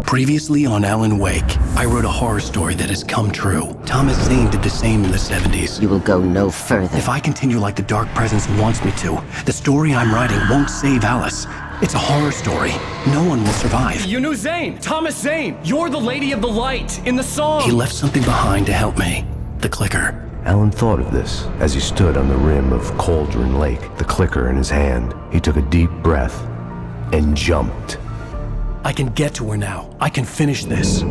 Previously on Alan Wake, I wrote a horror story that has come true. Thomas Zane did the same in the 70s. You will go no further. If I continue like the Dark Presence wants me to, the story I'm writing won't save Alice. It's a horror story. No one will survive. You knew Zane! Thomas Zane! You're the Lady of the Light in the song! He left something behind to help me. The clicker. Alan thought of this as he stood on the rim of Cauldron Lake, the clicker in his hand. He took a deep breath and jumped. I can get to her now. I can finish this.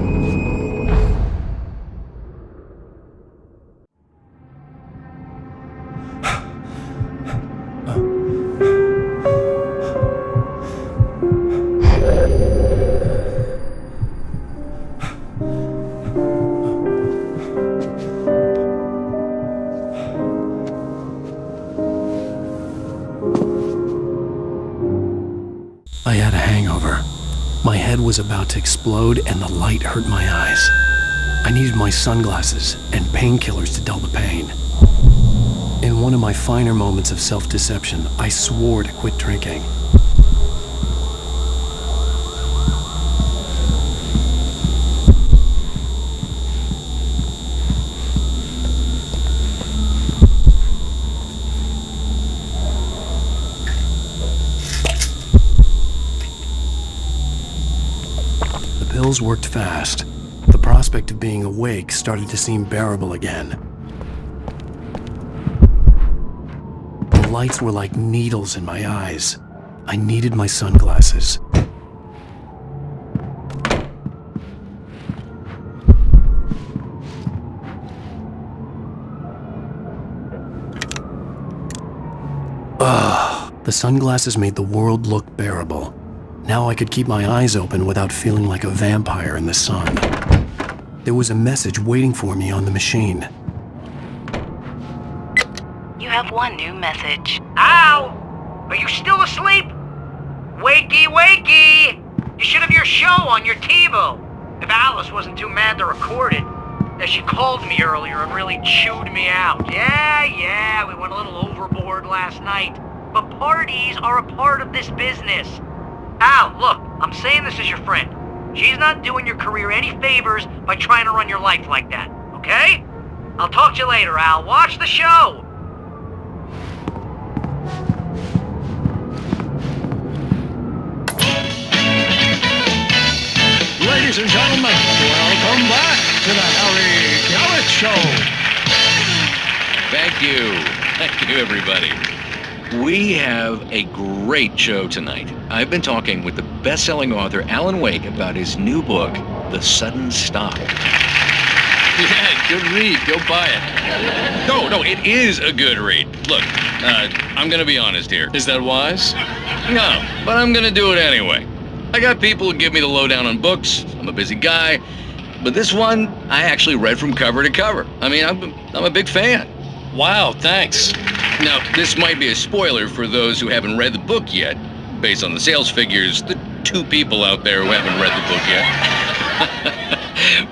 I had a hangover. My head was about to explode and the light hurt my eyes. I needed my sunglasses and painkillers to dull the pain. In one of my finer moments of self-deception, I swore to quit drinking. The pills worked fast. The prospect of being awake started to seem bearable again. The lights were like needles in my eyes. I needed my sunglasses. The sunglasses made the world look bearable. Now I could keep my eyes open without feeling like a vampire in the sun. There was a message waiting for me on the machine. You have one new message. Al! Are you still asleep? Wakey, wakey! You should have your show on your TiVo. If Alice wasn't too mad to record it. As she called me earlier and really chewed me out. Yeah, we went a little overboard last night. But parties are a part of this business. Al, look, I'm saying this as your friend. She's not doing your career any favors by trying to run your life like that, okay? I'll talk to you later, Al. Watch the show! Ladies and gentlemen, welcome back to the Harry Garrett Show. Thank you, everybody. We have a great show tonight. I've been talking with the best-selling author Alan Wake about his new book, The Sudden Stop. Yeah, good read. Go buy it. No, it is a good read. Look, I'm gonna be honest here. Is that wise? No, but I'm gonna do it anyway. I got people who give me the lowdown on books. I'm a busy guy. But this one, I actually read from cover to cover. I mean, I'm a big fan. Wow, thanks. Now, this might be a spoiler for those who haven't read the book yet. Based on the sales figures, the 2 people out there who haven't read the book yet.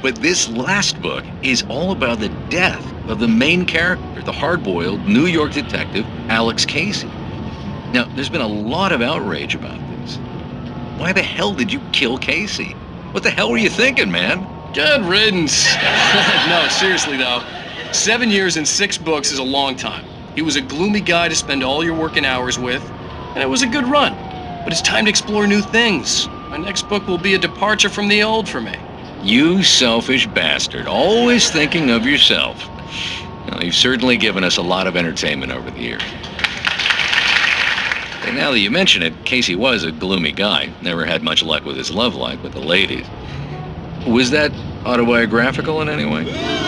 But this last book is all about the death of the main character, the hard-boiled New York detective, Alex Casey. Now, there's been a lot of outrage about this. Why the hell did you kill Casey? What the hell were you thinking, man? Good riddance. No, seriously though. 7 years and 6 books is a long time. He was a gloomy guy to spend all your working hours with, and it was a good run. But it's time to explore new things. My next book will be a departure from the old for me. You selfish bastard, always thinking of yourself. Well, you've certainly given us a lot of entertainment over the years. And now that you mention it, Casey was a gloomy guy. Never had much luck with his love life with the ladies. Was that autobiographical in any way?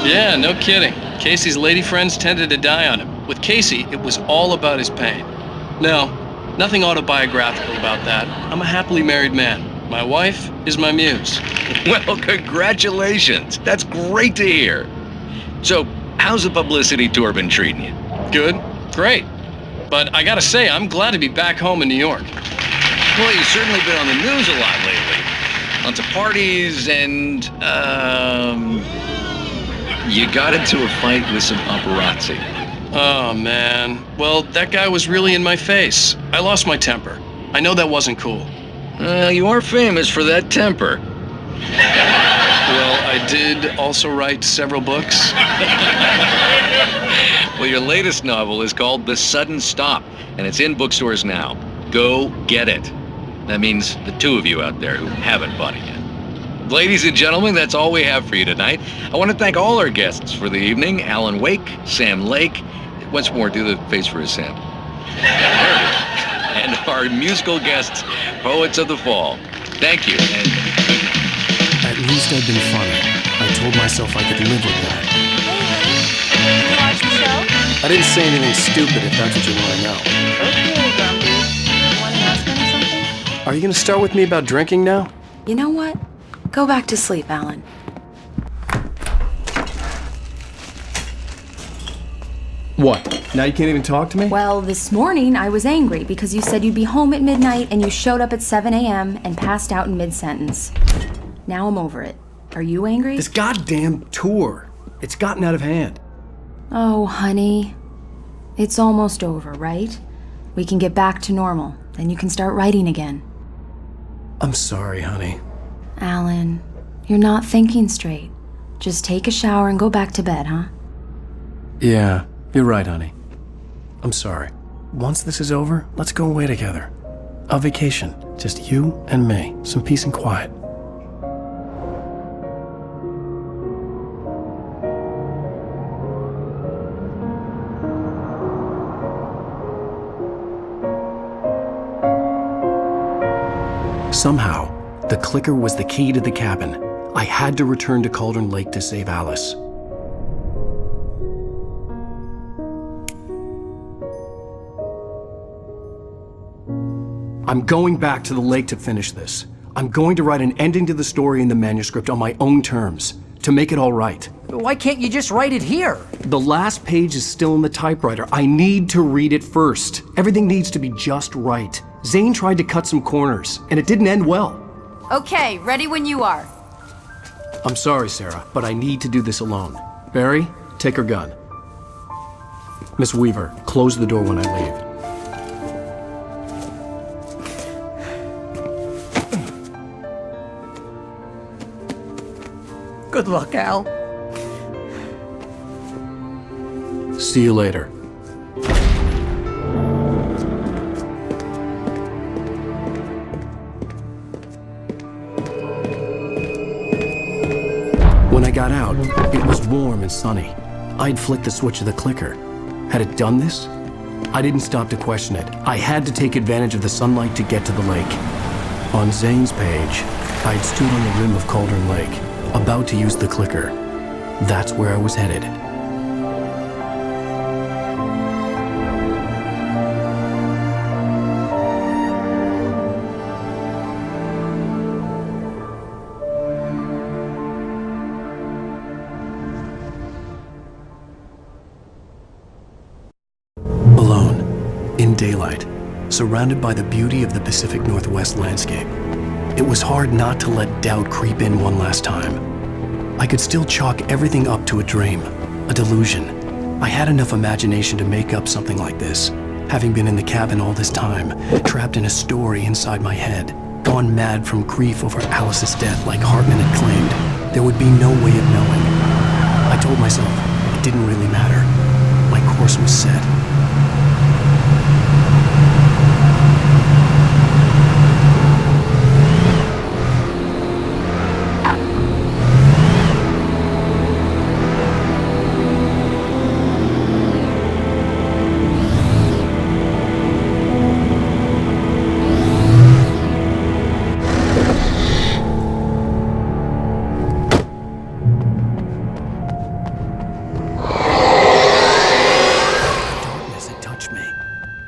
Yeah, no kidding. Casey's lady friends tended to die on him. With Casey, it was all about his pain. No, nothing autobiographical about that. I'm a happily married man. My wife is my muse. Well, congratulations. That's great to hear. So, how's the publicity tour been treating you? Good, great. But I gotta say, I'm glad to be back home in New York. Well, you've certainly been on the news a lot lately. Lots of parties and, you got into a fight with some paparazzi. Oh, man. Well, that guy was really in my face. I lost my temper. I know that wasn't cool. You are famous for that temper. Well, I did also write several books. Well, your latest novel is called The Sudden Stop, and it's in bookstores now. Go get it. That means the two of you out there who haven't bought it yet. Ladies and gentlemen, that's all we have for you tonight. I want to thank all our guests for the evening. Alan Wake, Sam Lake. Once more, do the face for a Sam. There it is. And our musical guests, Poets of the Fall. Thank you, and good night. At least I'd been funny. I told myself I could live with that. Did you watch the show? I didn't say anything stupid if that's what you want to know. Okay, Grumpy. You want to ask him something? Are you going to start with me about drinking now? You know what? Go back to sleep, Alan. What? Now you can't even talk to me? Well, this morning I was angry because you said you'd be home at midnight and you showed up at 7 a.m. and passed out in mid-sentence. Now I'm over it. Are you angry? This goddamn tour. It's gotten out of hand. Oh, honey. It's almost over, right? We can get back to normal. Then you can start writing again. I'm sorry, honey. Alan, you're not thinking straight. Just take a shower and go back to bed, huh? Yeah, you're right, honey. I'm sorry. Once this is over, let's go away together. A vacation. Just you and me. Some peace and quiet. Somehow, the clicker was the key to the cabin. I had to return to Cauldron Lake to save Alice. I'm going back to the lake to finish this. I'm going to write an ending to the story in the manuscript on my own terms, to make it all right. Why can't you just write it here? The last page is still in the typewriter. I need to read it first. Everything needs to be just right. Zane tried to cut some corners, and it didn't end well. Okay, ready when you are. I'm sorry, Sarah, but I need to do this alone. Barry, take her gun. Miss Weaver, close the door when I leave. Good luck, Al. See you later. When I got out, it was warm and sunny. I'd flicked the switch of the clicker. Had it done this? I didn't stop to question it. I had to take advantage of the sunlight to get to the lake. On Zane's page, I'd stood on the rim of Cauldron Lake, about to use the clicker. That's where I was headed. Alone, in daylight, surrounded by the beauty of the Pacific Northwest landscape, it was hard not to let doubt creep in one last time. I could still chalk everything up to a dream, a delusion. I had enough imagination to make up something like this, having been in the cabin all this time, trapped in a story inside my head, gone mad from grief over Alice's death like Hartman had claimed. There would be no way of knowing. I told myself it didn't really matter. My course was set.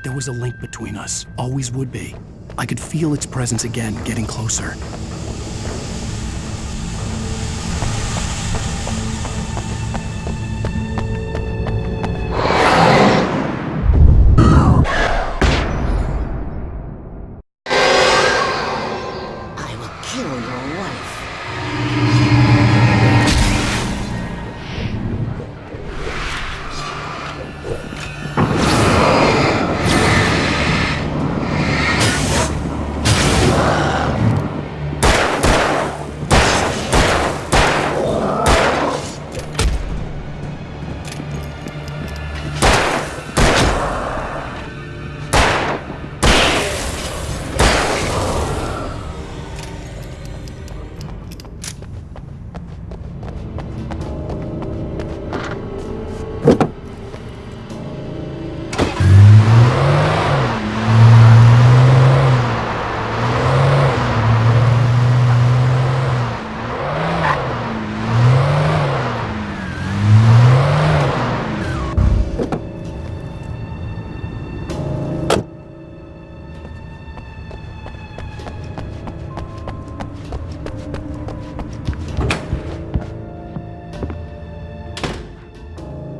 There was a link between us, always would be. I could feel its presence again, getting closer. I will kill your wife.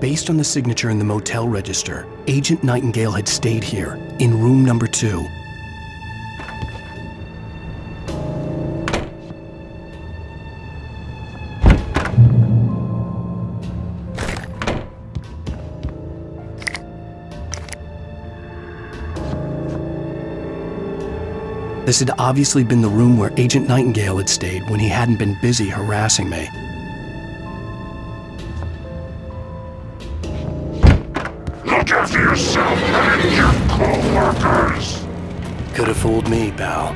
Based on the signature in the motel register, Agent Nightingale had stayed here, in room number 2. This had obviously been the room where Agent Nightingale had stayed when he hadn't been busy harassing me. Look after yourself and your co-workers! Could have fooled me, pal.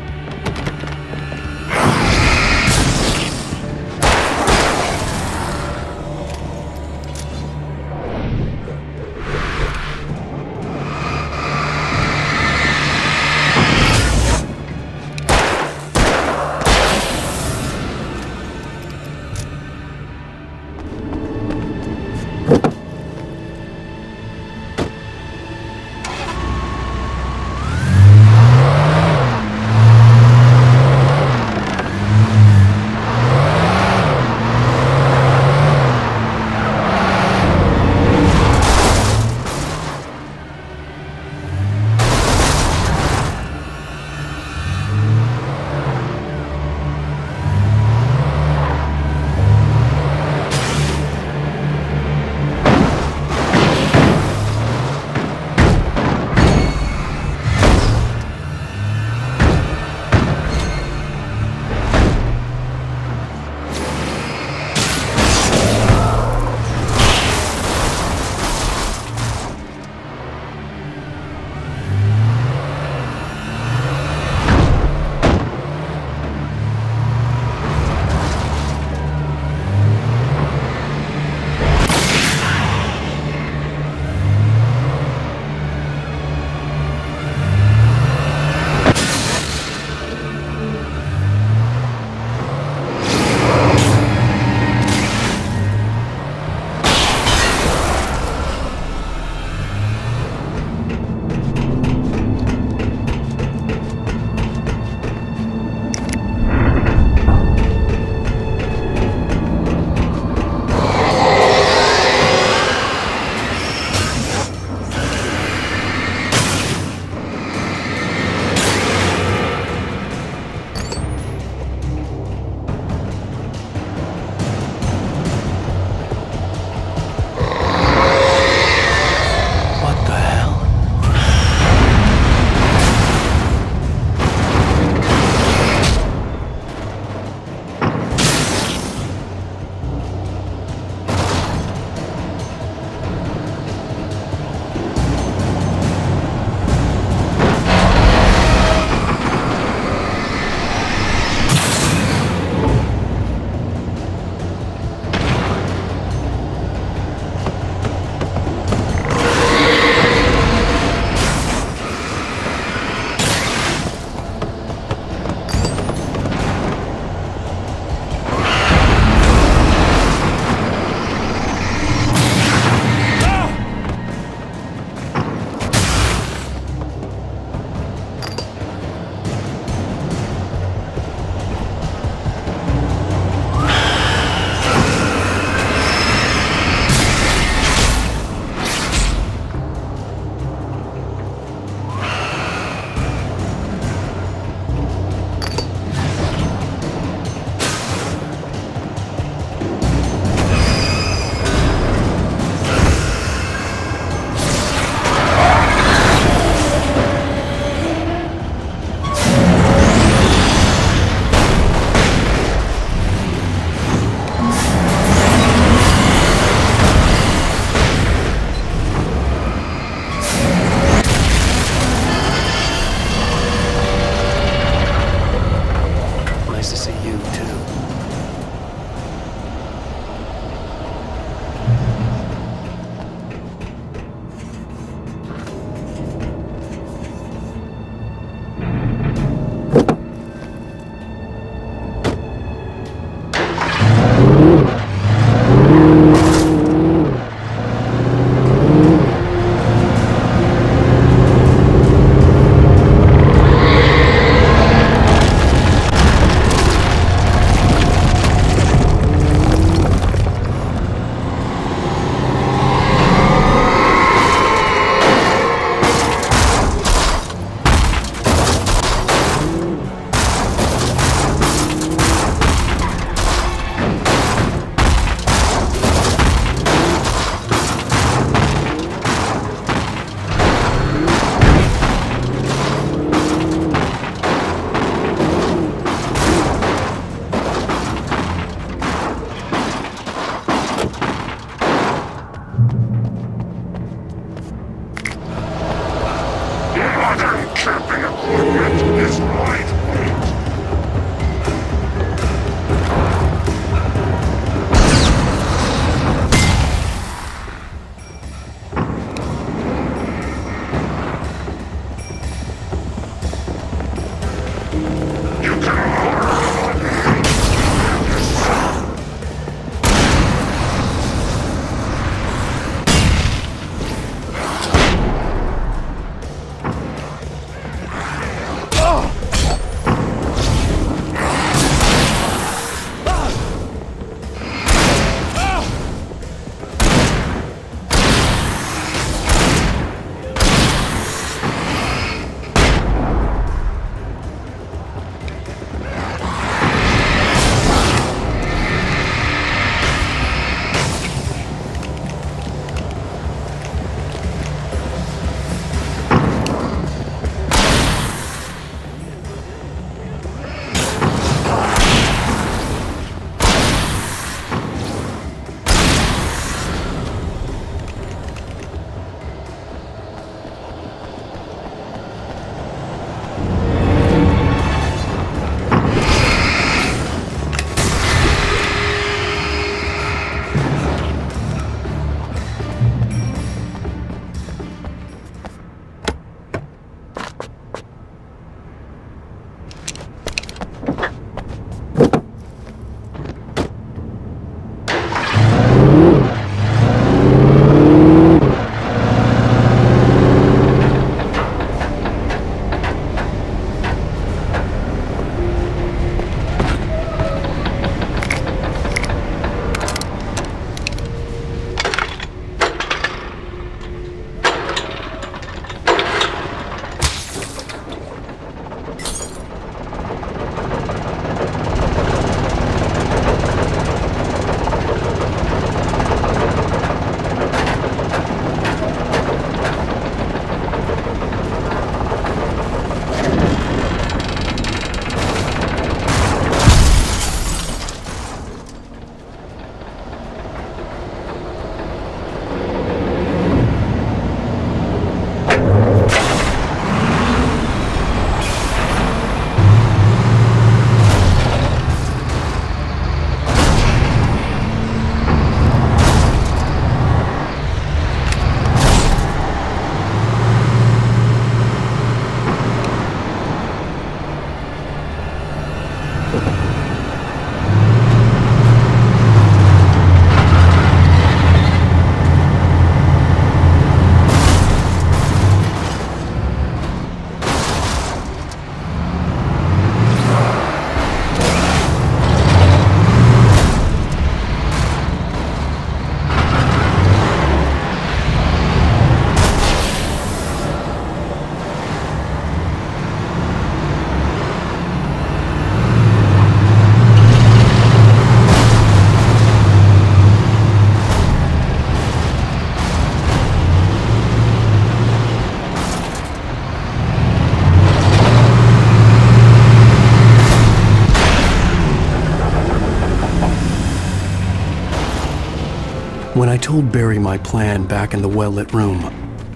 When I told Barry my plan back in the well-lit room,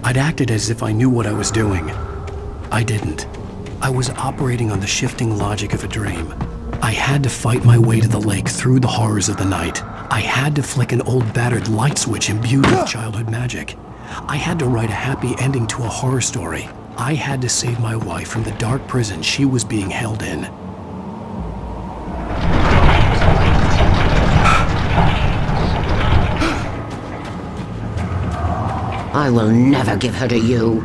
I'd acted as if I knew what I was doing. I didn't. I was operating on the shifting logic of a dream. I had to fight my way to the lake through the horrors of the night. I had to flick an old battered light switch imbued with childhood magic. I had to write a happy ending to a horror story. I had to save my wife from the dark prison she was being held in. I will never give her to you.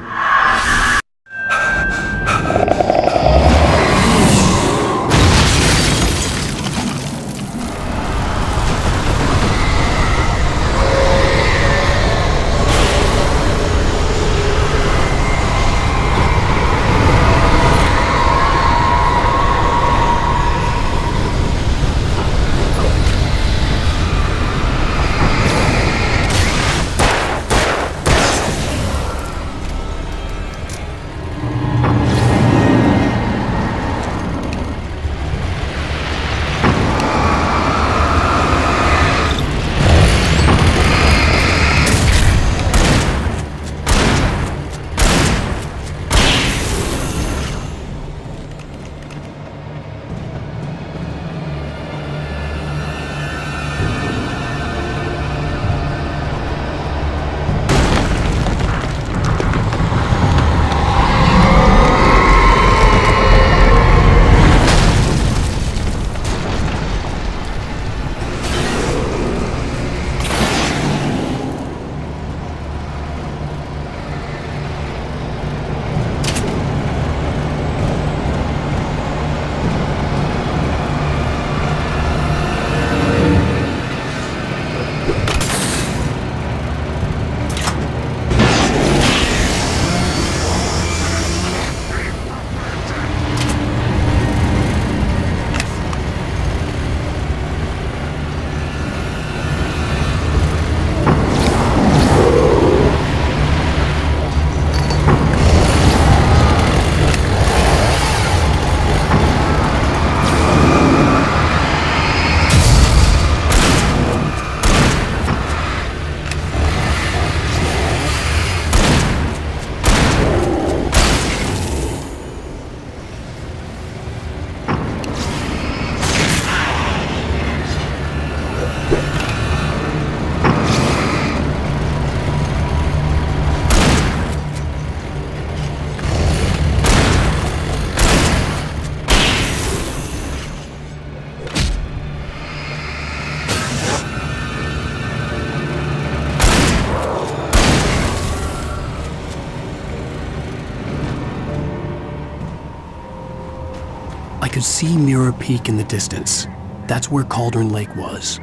I could see Mirror Peak in the distance. That's where Cauldron Lake was.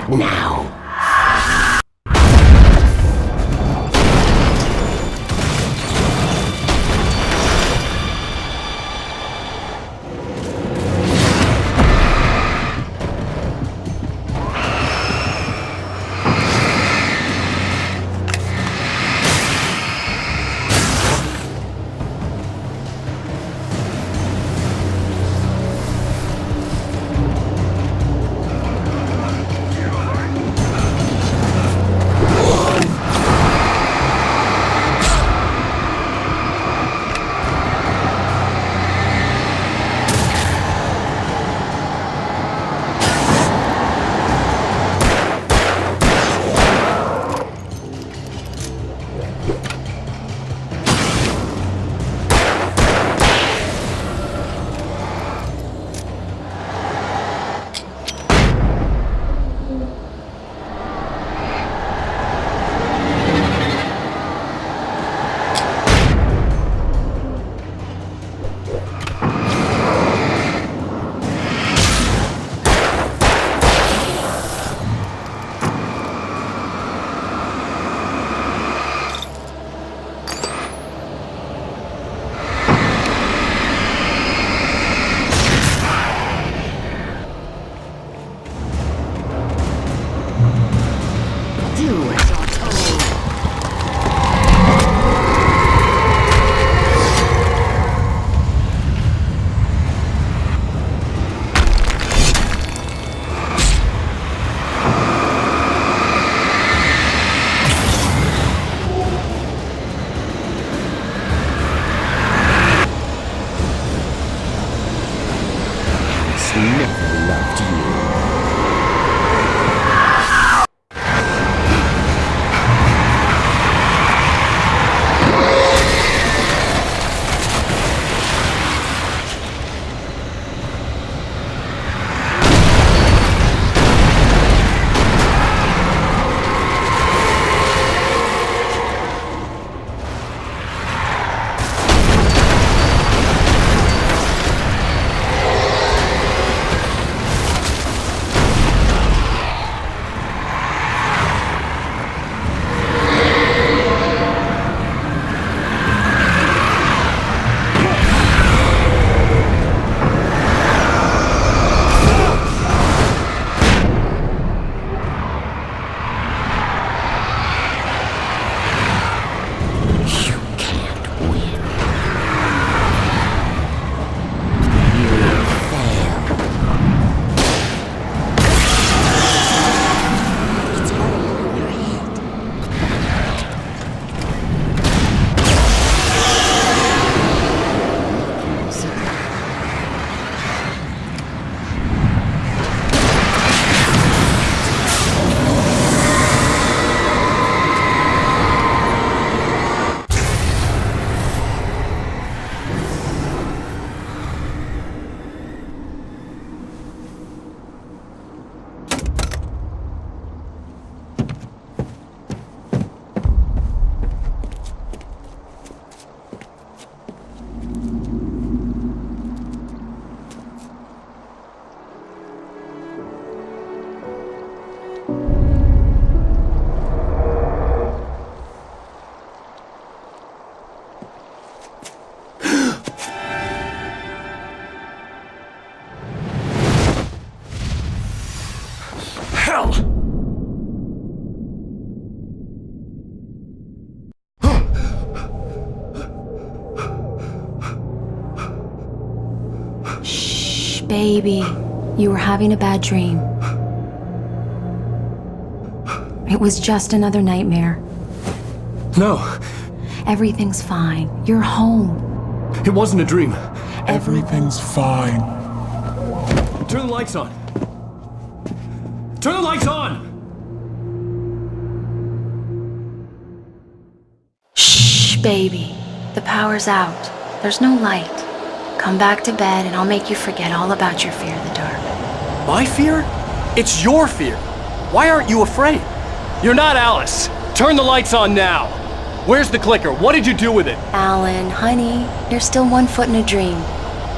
back now. Never loved you. Baby, you were having a bad dream. It was just another nightmare. No, Everything's fine. You're home. it wasn't a dream. Everything's fine. Turn the lights on. Turn the lights on! Shh, baby. The power's out. There's no light. Come back to bed and I'll make you forget all about your fear of the dark. My fear? It's your fear. Why aren't you afraid? You're not Alice. Turn the lights on now. Where's the clicker? What did you do with it? Alan, honey, you're still 1 foot in a dream.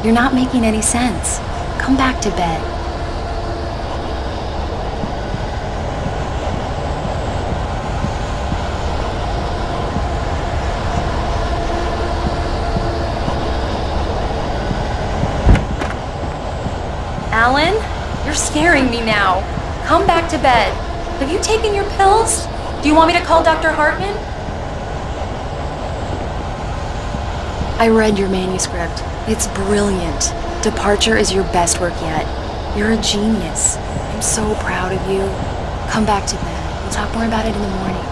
You're not making any sense. Come back to bed. Alan, you're scaring me now. Come back to bed. Have you taken your pills? Do you want me to call Dr. Hartman? I read your manuscript. It's brilliant. Departure is your best work yet. You're a genius. I'm so proud of you. Come back to bed. We'll talk more about it in the morning.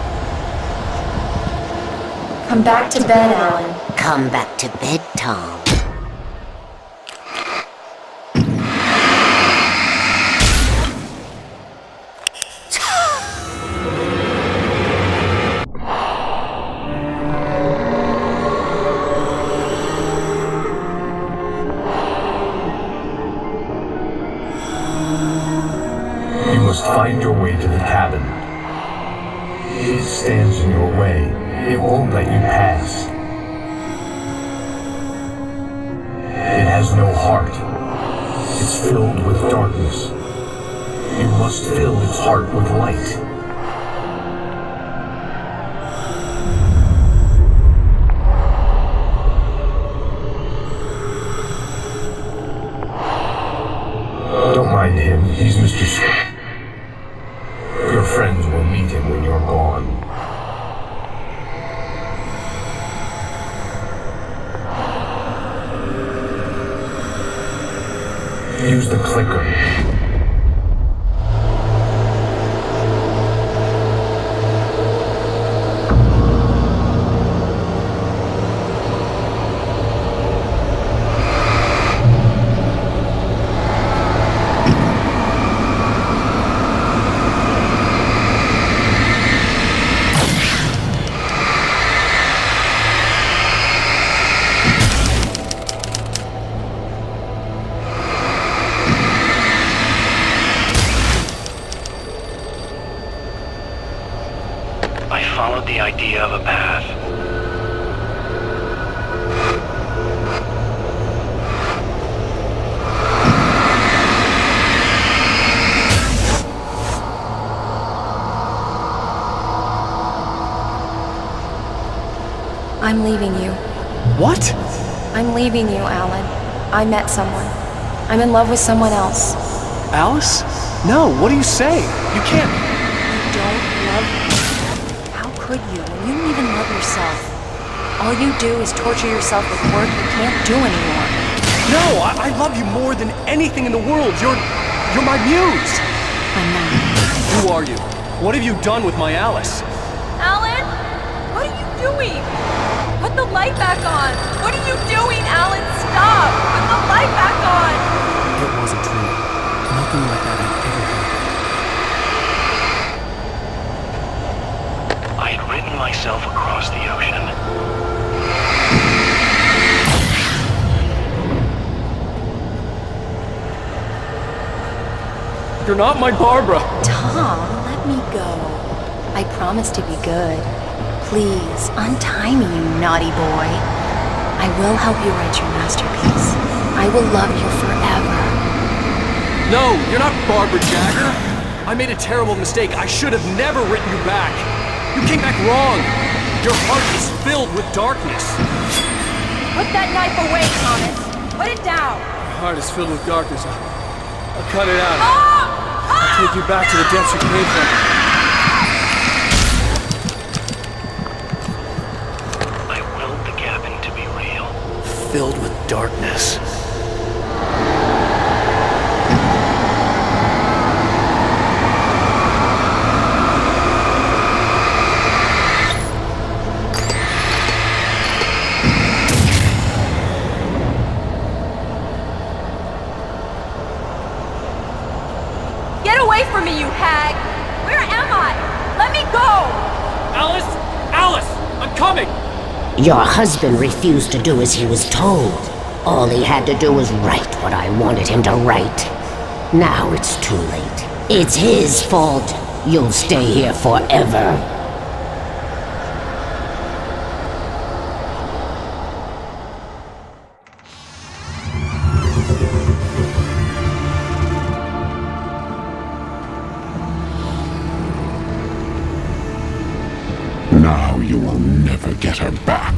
Come back to bed, Alan. Come back to bed, Tom. You must find your way to the cabin. It stands in your way. It won't let you pass. It has no heart. It's filled with darkness. You must fill its heart with light. Don't mind him. He's Mr. Scott. Your friends will meet him when you're gone. Use the clicker. I followed the idea of a path. I'm leaving you. What? I'm leaving you, Alan. I met someone. I'm in love with someone else. Alice? No, what do you say? You can't... You don't love me. How could you when you don't even love yourself? All you do is torture yourself with work you can't do anymore. No, I love you more than anything in the world. You're my muse. I'm not. Who are you? What have you done with my Alice? Alan? What are you doing? Put the light back on! What are you doing, Alan? Stop! Put the light back on! It wasn't true. Nothing like that had ever happened. I had written myself across the ocean. You're not my Barbara! Tom, let me go. I promise to be good. Please, untie me, you naughty boy. I will help you write your masterpiece. I will love you forever. No, you're not Barbara Jagger. I made a terrible mistake. I should have never written you back. You came back wrong. Your heart is filled with darkness. Put that knife away, Thomas! Put it down! My heart is filled with darkness. I'll cut it out. Ah! I'll take you back to the depths you came from. I willed the cabin to be real. Filled with darkness. Get away from me, you hag! Where am I? Let me go! Alice! Alice! I'm coming! Your husband refused to do as he was told. All he had to do was write what I wanted him to write. Now it's too late. It's his fault. You'll stay here forever. Now you will never get her back.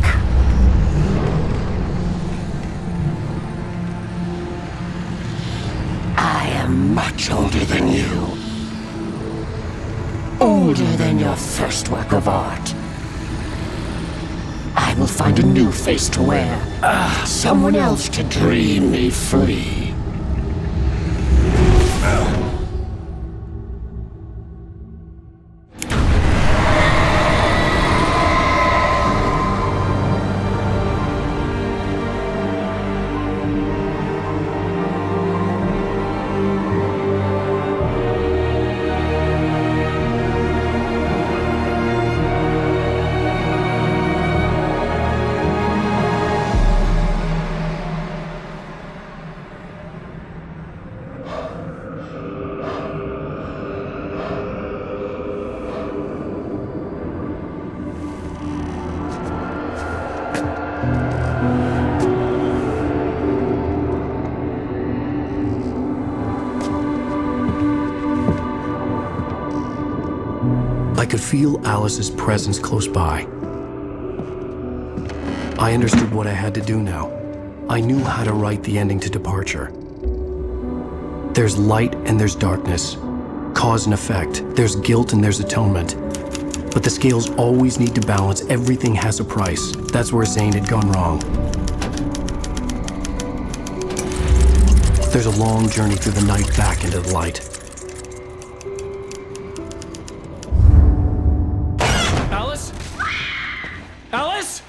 I I'm much older than you. Older than your first work of art. I will find a new face to wear. Someone else to dream me free. I could feel Alice's presence close by. I understood what I had to do now. I knew how to write the ending to Departure. There's light and there's darkness. Cause and effect. There's guilt and there's atonement. But the scales always need to balance. Everything has a price. That's where Zane had gone wrong. There's a long journey through the night back into the light. Alice? Alice?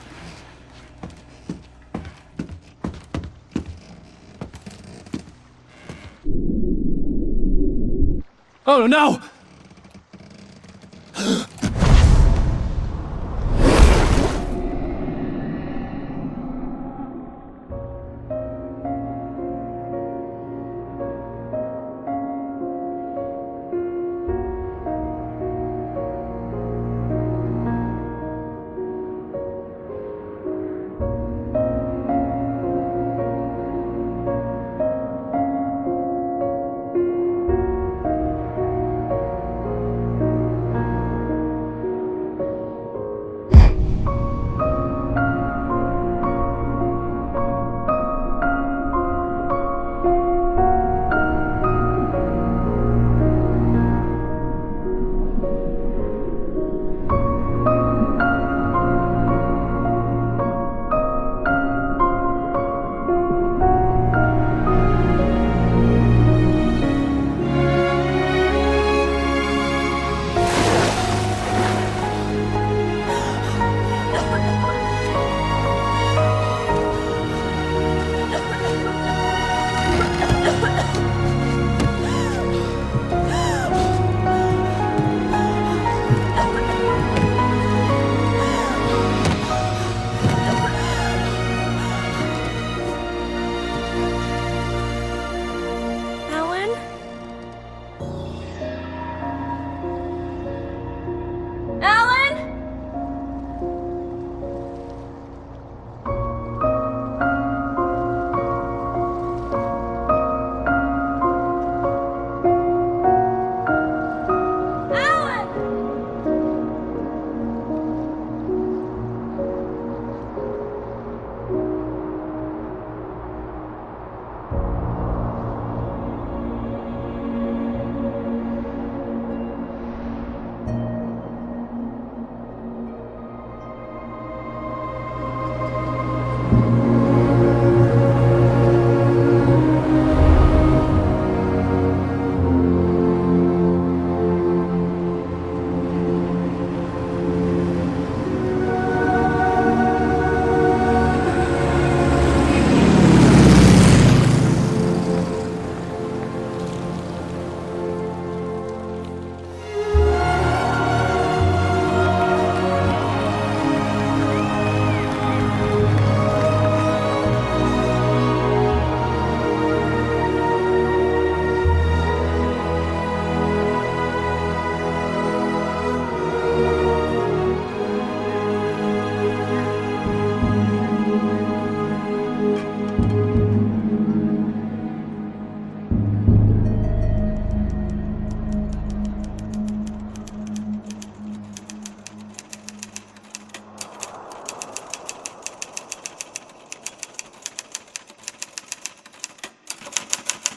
Oh no!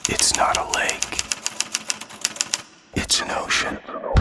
It's not a lake. It's an ocean.